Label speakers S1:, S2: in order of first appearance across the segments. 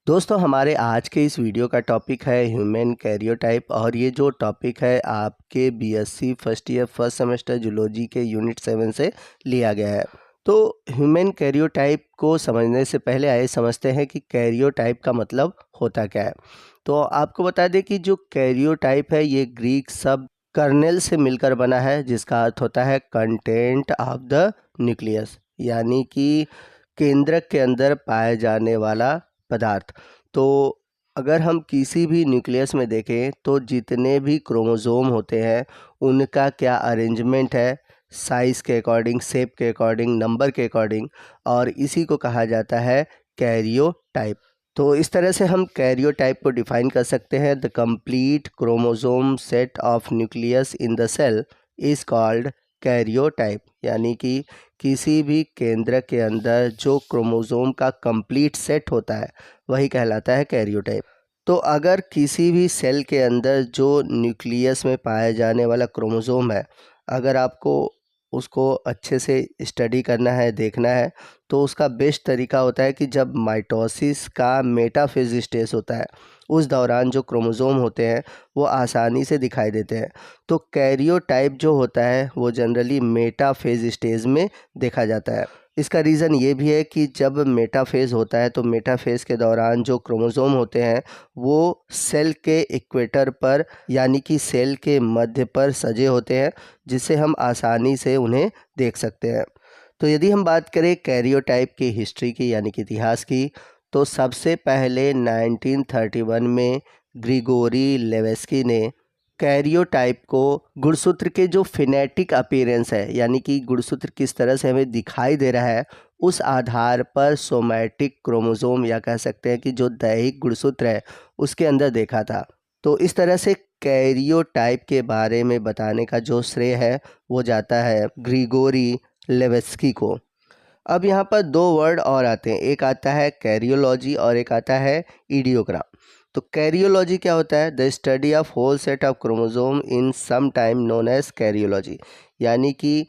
S1: दोस्तों हमारे आज के इस वीडियो का टॉपिक है ह्यूमन कैरियोटाइप और ये जो टॉपिक है आपके BSc first year first semester zoology के यूनिट 7 से लिया गया है। तो ह्यूमन कैरियोटाइप को समझने से पहले आइए समझते हैं कि कैरियोटाइप का मतलब होता क्या है। तो आपको बता दें कि जो कैरियोटाइप है ये ग्रीक शब्द कर्नेल से मिलकर बना है, जिसका अर्थ होता है कंटेंट ऑफ द न्यूक्लियस, यानी कि केंद्रक के अंदर पाए जाने वाला पदार्थ। तो अगर हम किसी भी न्यूक्लियस में देखें तो जितने भी क्रोमोसोम होते हैं उनका क्या अरेंजमेंट है, साइज़ के अकॉर्डिंग, शेप के अकॉर्डिंग, नंबर के अकॉर्डिंग, और इसी को कहा जाता है कैरियोटाइप। तो इस तरह से हम कैरियोटाइप को डिफाइन कर सकते हैं। The complete chromosome set of nucleus in the cell is called karyotype, यानी कि किसी भी केंद्र के अंदर जो क्रोमोसोम का कंप्लीट सेट होता है वही कहलाता है कैरियोटाइप। तो अगर किसी भी सेल के अंदर जो न्यूक्लियस में पाया जाने वाला क्रोमोसोम है, अगर आपको उसको अच्छे से स्टडी करना है, देखना है, तो उसका बेस्ट तरीका होता है कि जब माइटोसिस का मेटाफेज स्टेज होता है उस दौरान जो क्रोमोसोम होते हैं वो आसानी से दिखाई देते हैं। तो कैरियोटाइप जो होता है वो जनरली मेटाफेज स्टेज में देखा जाता है। इसका रीज़न ये भी है कि जब मेटाफेज होता है तो मेटाफेज के दौरान जो क्रोमोसोम होते हैं वो सेल के इक्वेटर पर, यानी कि सेल के मध्य पर सजे होते हैं, जिससे हम आसानी से उन्हें देख सकते हैं। तो यदि हम बात करें कैरियोटाइप की हिस्ट्री की, यानी कि इतिहास की, तो सबसे पहले 1931 में ग्रिगोरी लेवेस्की ने कैरियोटाइप को गुणसूत्र के जो फिनेटिक अपीयरेंस है, यानी कि गुणसूत्र किस तरह से हमें दिखाई दे रहा है, उस आधार पर सोमैटिक क्रोमोसोम, या कह सकते हैं कि जो दैहिक गुणसूत्र है उसके अंदर देखा था। तो इस तरह से कैरियोटाइप के बारे में बताने का जो श्रेय है वो जाता है ग्रिगोरी लेवेस्की को। अब यहाँ पर दो वर्ड और आते हैं, एक आता है कैरियोलॉजी और एक आता है इडियोग्राम। तो कैरियोलॉजी क्या होता है? The study of whole set of chromosome in some time known as karyology, यानी कि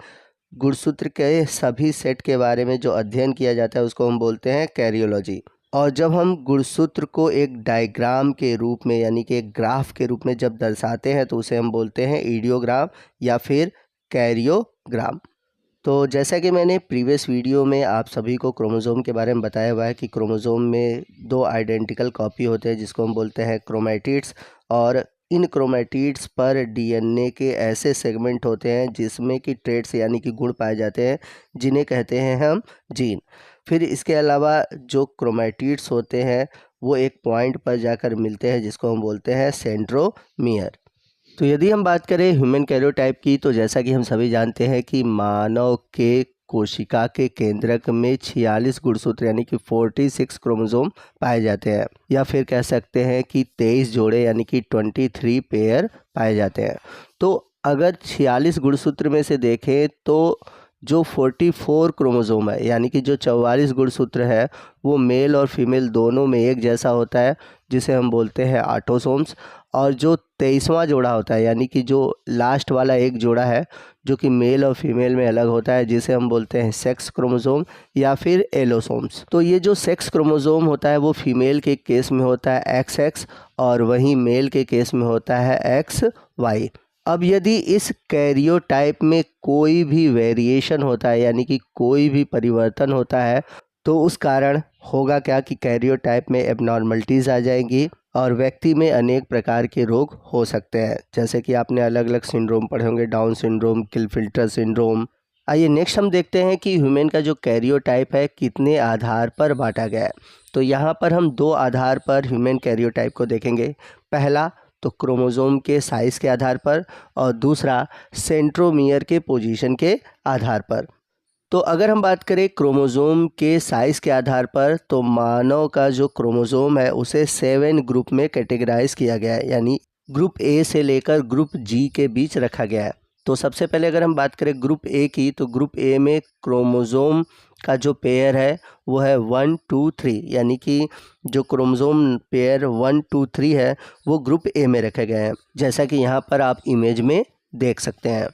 S1: गुणसूत्र के सभी सेट के बारे में जो अध्ययन किया जाता है उसको हम बोलते हैं कैरियोलॉजी। और जब हम गुणसूत्र को एक डायग्राम के रूप में, यानी कि एक ग्राफ के रूप में जब दर्शाते हैं तो उसे हम बोलते हैं इडियोग्राम या फिर कैरियोग्राम। तो जैसा कि मैंने प्रीवियस वीडियो में आप सभी को क्रोमोसोम के बारे में बताया हुआ है कि क्रोमोसोम में दो आइडेंटिकल कॉपी होते हैं जिसको हम बोलते हैं क्रोमैटिड्स, और इन क्रोमैटिड्स पर डीएनए के ऐसे सेगमेंट होते हैं जिसमें कि ट्रेट्स, यानी कि गुण पाए जाते हैं, जिन्हें कहते हैं हम जीन। फिर इसके अलावा जो क्रोमैटिड्स होते हैं वो एक पॉइंट पर जाकर मिलते हैं जिसको हम बोलते हैं सेंट्रोमियर। तो यदि हम बात करें ह्यूमन कैरियोटाइप की, तो जैसा कि हम सभी जानते हैं कि मानव के कोशिका के केंद्रक में 46 गुणसूत्र, यानी कि 46 क्रोमोसोम पाए जाते हैं, या फिर कह सकते हैं कि 23 जोड़े, यानी कि 23 पेयर पाए जाते हैं। तो अगर 46 गुणसूत्र में से देखें तो जो 44 क्रोमोसोम है, यानी कि जो 44 गुणसूत्र है वो मेल और फीमेल दोनों में एक जैसा होता है, जिसे हम बोलते हैं ऑटोसोम्स। और जो 23वां जोड़ा होता है, यानी कि जो लास्ट वाला एक जोड़ा है जो कि मेल और फीमेल में अलग होता है, जिसे हम बोलते हैं सेक्स क्रोमोसोम या फिर एलोसोम्स। तो ये जो सेक्स क्रोमोसोम होता है वो फीमेल के केस में होता है XX, और वहीं मेल के केस में होता है XY। अब यदि इस कैरियोटाइप में कोई भी वेरिएशन होता है, यानी कि कोई भी परिवर्तन होता है, तो उस कारण होगा क्या कि कैरियोटाइप में एबनॉर्मलिटीज़ आ जाएंगी और व्यक्ति में अनेक प्रकार के रोग हो सकते हैं, जैसे कि आपने अलग अलग सिंड्रोम पढ़े होंगे, डाउन सिंड्रोम, किलफिल्टर सिंड्रोम। आइए नेक्स्ट हम देखते हैं कि ह्यूमन का जो कैरियोटाइप है कितने आधार पर बांटा गया है। तो यहाँ पर हम दो आधार पर ह्यूमन कैरियोटाइप को देखेंगे। पहला तो क्रोमोसोम के साइज़ के आधार पर, और दूसरा सेंट्रोमियर के पोजीशन के आधार पर। तो अगर हम बात करें क्रोमोसोम के साइज़ के आधार पर, तो मानव का जो क्रोमोसोम है उसे 7 ग्रुप में कैटेगराइज किया गया है, यानी ग्रुप ए से लेकर ग्रुप जी के बीच रखा गया है। तो सबसे पहले अगर हम बात करें ग्रुप ए की, तो ग्रुप ए में क्रोमोसोम का जो पेयर है वो है 1 2 3, यानी कि जो क्रोमोसोम पेयर 1 2 3 है वो ग्रुप ए में रखे गए हैं, जैसा कि यहाँ पर आप इमेज में देख सकते हैं।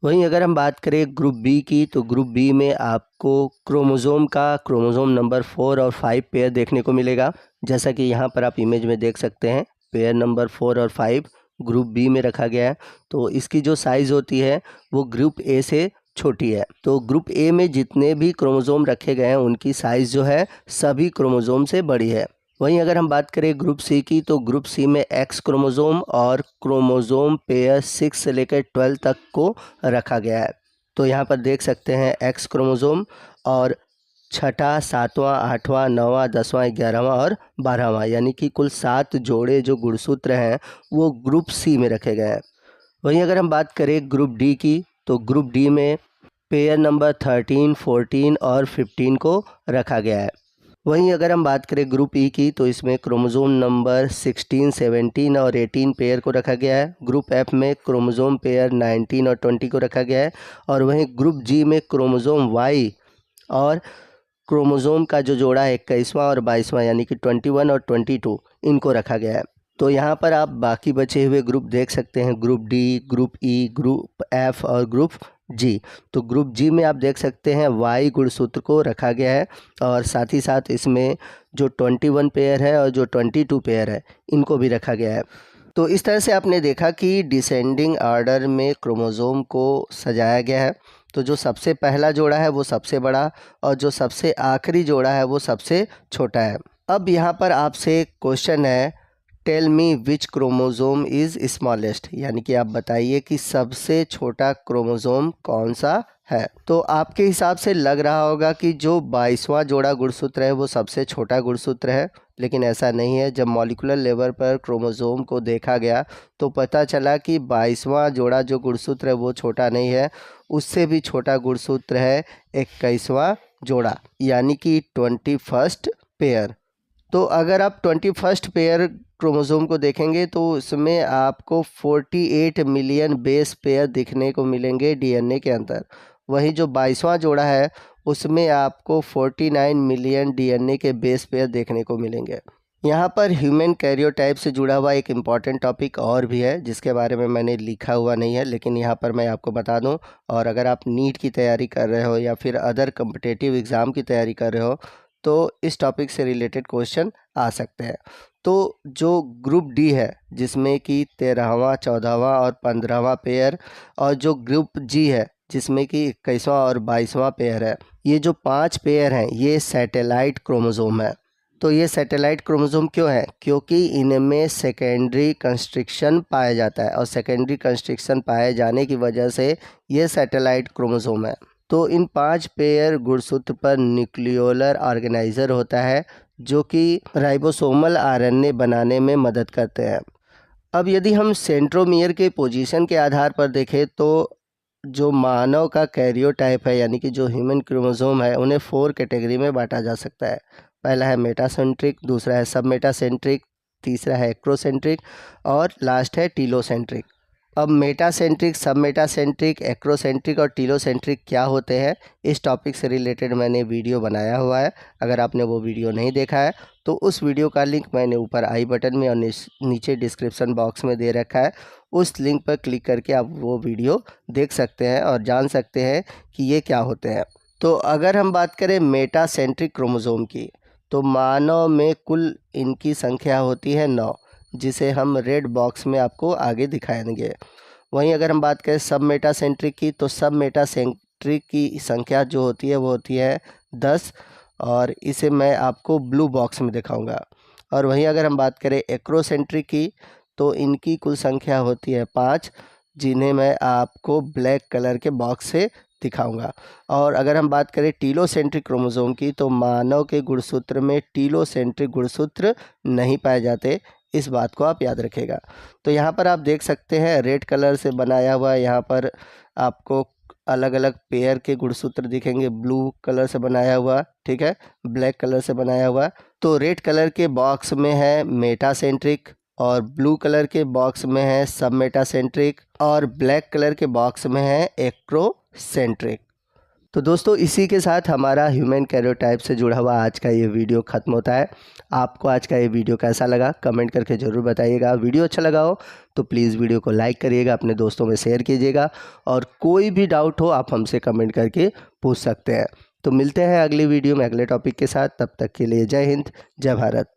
S1: वहीं अगर हम बात करें ग्रुप बी की, तो ग्रुप बी में आपको क्रोमोज़ोम नंबर 4 और 5 पेयर देखने को मिलेगा। जैसा कि यहाँ पर आप इमेज में देख सकते हैं, पेयर नंबर 4 और 5 ग्रुप बी में रखा गया है। तो इसकी जो साइज़ होती है वो ग्रुप ए से छोटी है। तो ग्रुप ए में जितने भी क्रोमोज़ोम रखे गए हैं उनकी साइज़ जो है सभी क्रोमोज़ोम से बड़ी है। वहीं अगर हम बात करें ग्रुप सी की, तो ग्रुप सी में एक्स क्रोमोज़ोम और क्रोमोज़ोम पेयर 6 से लेकर 12 तक को रखा गया है। तो यहाँ पर देख सकते हैं एक्स क्रोमोज़ोम और छठा, सातवां, आठवां, नौवां, 10वां, 11वां और 12वां, यानी कि कुल 7 जोड़े जो गुणसूत्र हैं वो ग्रुप सी में रखे गए हैं। वहीं अगर हम बात करें ग्रुप डी की, तो ग्रुप डी में पेयर नंबर 13, 14 और 15 को रखा गया है। वहीं अगर हम बात करें ग्रुप ई की, तो इसमें क्रोमोज़ोम नंबर 16, 17 और 18 पेयर को रखा गया है। ग्रुप एफ में क्रोमोज़ोम पेयर 19 और 20 को रखा गया है। और वहीं ग्रुप जी में क्रोमोज़ोम वाई और क्रोमोज़ोम का जो जोड़ा है 21वां और 22वां, यानी कि 21 और 22, इनको रखा गया है। तो यहाँ पर आप बाकी बचे हुए ग्रुप देख सकते हैं, ग्रुप डी, ग्रुप ई, ग्रुप एफ और ग्रुप जी। तो ग्रुप जी में आप देख सकते हैं वाई गुणसूत्र को रखा गया है और साथ ही साथ इसमें जो 21 पेयर है और जो 22 पेयर है इनको भी रखा गया है। तो इस तरह से आपने देखा कि डिसेंडिंग ऑर्डर में क्रोमोज़ोम को सजाया गया है। तो जो सबसे पहला जोड़ा है वो सबसे बड़ा और जो सबसे आखिरी जोड़ा है वो सबसे छोटा है। अब यहाँ पर आपसे क्वेश्चन है, tell me which chromosome is smallest, यानी कि आप बताइए कि सबसे छोटा क्रोमोज़ोम कौन सा है। तो आपके हिसाब से लग रहा होगा कि जो 22वां जोड़ा गुणसूत्र है वो सबसे छोटा गुणसूत्र है, लेकिन ऐसा नहीं है। जब मॉलिक्यूलर लेवल पर क्रोमोज़ोम को देखा गया तो पता चला कि 22वां जोड़ा जो गुणसूत्र है वो छोटा नहीं है, उससे भी छोटा गुणसूत्र है 21वां जोड़ा, यानी कि 21st पेयर। तो अगर आप 21st पेयर क्रोमोज़ोम को देखेंगे तो उसमें आपको 48 मिलियन बेस पेयर दिखने को मिलेंगे डीएनए के अंदर। वहीं जो 22वां जोड़ा है उसमें आपको 49 मिलियन डीएनए के बेस पेयर देखने को मिलेंगे। यहाँ पर ह्यूमन कैरियोटाइप से जुड़ा हुआ एक इम्पॉर्टेंट टॉपिक और भी है जिसके बारे में मैंने लिखा हुआ नहीं है, लेकिन यहाँ पर मैं आपको बता दूँ। और अगर आप नीट की तैयारी कर रहे हो या फिर अदर कम्पिटिटिव एग्ज़ाम की तैयारी कर रहे हो तो इस टॉपिक से रिलेटेड क्वेश्चन आ सकते हैं। तो जो ग्रुप डी है जिसमें कि 13वां, 14वां और 15वां पेयर, और जो ग्रुप जी है जिसमें कि 21वां और 22वां पेयर है, ये जो 5 पेयर हैं ये सैटेलाइट क्रोमोज़ोम है। तो ये सैटेलाइट क्रोमोज़ोम क्यों है? क्योंकि इनमें सेकेंडरी कंस्ट्रक्शन पाया जाता है और सेकेंडरी कंस्ट्रक्शन पाए जाने की वजह से ये सैटेलाइट क्रोमोज़ोम है। तो इन 5 पेयर गुणसूत्र पर न्यूक्लियोलर ऑर्गेनाइज़र होता है जो कि राइबोसोमल आरएनए बनाने में मदद करते हैं। अब यदि हम सेंट्रोमियर के पोजीशन के आधार पर देखें तो जो मानव का कैरियोटाइप है, यानी कि जो ह्यूमन क्रोमोसोम है, उन्हें 4 कैटेगरी में बांटा जा सकता है। पहला है मेटासेंट्रिक, दूसरा है सब मेटासेंट्रिक, तीसरा है एक्रोसेंट्रिक और लास्ट है टीलोसेंट्रिक। अब मेटासेंट्रिक, सब मेटासेंट्रिक, एक्रोसेंट्रिक और टीलोसेंट्रिक क्या होते हैं, इस टॉपिक से रिलेटेड मैंने वीडियो बनाया हुआ है। अगर आपने वो वीडियो नहीं देखा है तो उस वीडियो का लिंक मैंने ऊपर आई बटन में और नीचे डिस्क्रिप्शन बॉक्स में दे रखा है। उस लिंक पर क्लिक करके आप वो वीडियो देख सकते हैं और जान सकते हैं कि ये क्या होते हैं। तो अगर हम बात करें मेटासेंट्रिक क्रोमोसोम की, तो मानव में कुल इनकी संख्या होती है 9, जिसे हम रेड बॉक्स में आपको आगे दिखाएंगे। वहीं अगर हम बात करें सब मेटासेंट्रिक की, तो सब मेटासेंट्रिक की संख्या जो होती है वो होती है 10, और इसे मैं आपको ब्लू बॉक्स में दिखाऊंगा। और वहीं अगर हम बात करें एक्रोसेंट्रिक की, तो इनकी कुल संख्या होती है 5, जिन्हें मैं आपको ब्लैक कलर के बॉक्स से दिखाऊंगा। और अगर हम बात करें टीलोसेंट्रिक क्रोमोसोम की, तो मानव के गुणसूत्र में टीलोसेंट्रिक गुणसूत्र नहीं पाए जाते, इस बात को आप याद रखिएगा। तो यहाँ पर आप देख सकते हैं रेड कलर से बनाया हुआ, यहाँ पर आपको अलग अलग पेयर के गुणसूत्र दिखेंगे, ब्लू कलर से बनाया हुआ, ठीक है, ब्लैक कलर से बनाया हुआ। तो रेड कलर के बॉक्स में है मेटासेंट्रिक, और ब्लू कलर के बॉक्स में है सब मेटासेंट्रिक, और ब्लैक कलर के बॉक्स में है एक्रोसेंट्रिक। तो दोस्तों इसी के साथ हमारा ह्यूमन कैरियोटाइप से जुड़ा हुआ आज का ये वीडियो ख़त्म होता है। आपको आज का ये वीडियो कैसा लगा कमेंट करके ज़रूर बताइएगा। वीडियो अच्छा लगा हो तो प्लीज़ वीडियो को लाइक करिएगा, अपने दोस्तों में शेयर कीजिएगा और कोई भी डाउट हो आप हमसे कमेंट करके पूछ सकते हैं। तो मिलते हैं अगली वीडियो में अगले टॉपिक के साथ। तब तक के लिए जय हिंद, जय भारत।